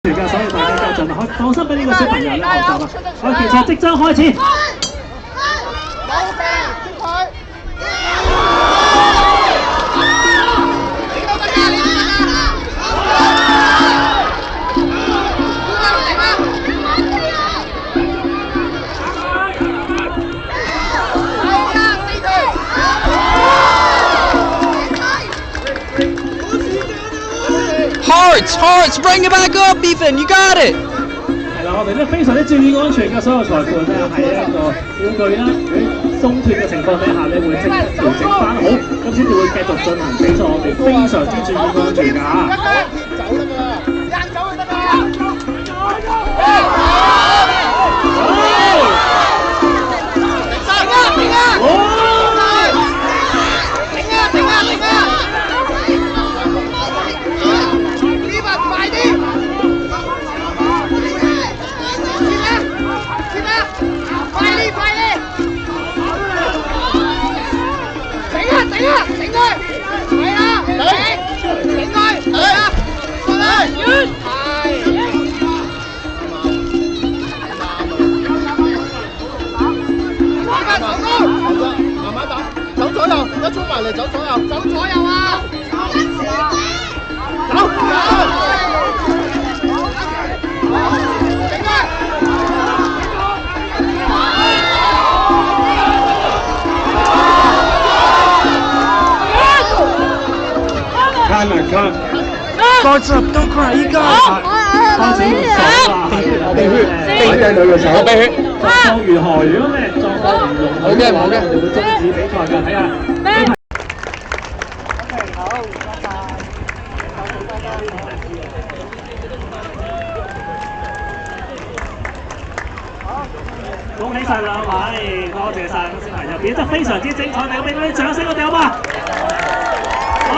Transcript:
㗎，所以大家就盡量放心俾呢個小朋友咧學習啦。好，其實即將開始。Hearts, bring it back up, Ethan, you got it! 係啦，我哋咧非常之注意安全嘅，所有裁判咧喺一個玩具啦鬆脱嘅情況底下咧，會即刻調整翻好，咁先至會繼續進行比賽。我哋非常之注意安全㗎嚇。走啦嘛，人走就得啦。慢慢打，走左右，一衝埋嚟走左右，走左右啊！走，Come. Guards up, don't cry, you got it! 開始數啦，我避血，避隻女嘅手，避血。狀況如何？如果咩狀況唔容許嘅話，我哋會終止比賽嘅。睇下。恭喜晒兩位，多謝晒小朋友，表現得非常之精彩，你俾啲掌聲我哋好嘛？好。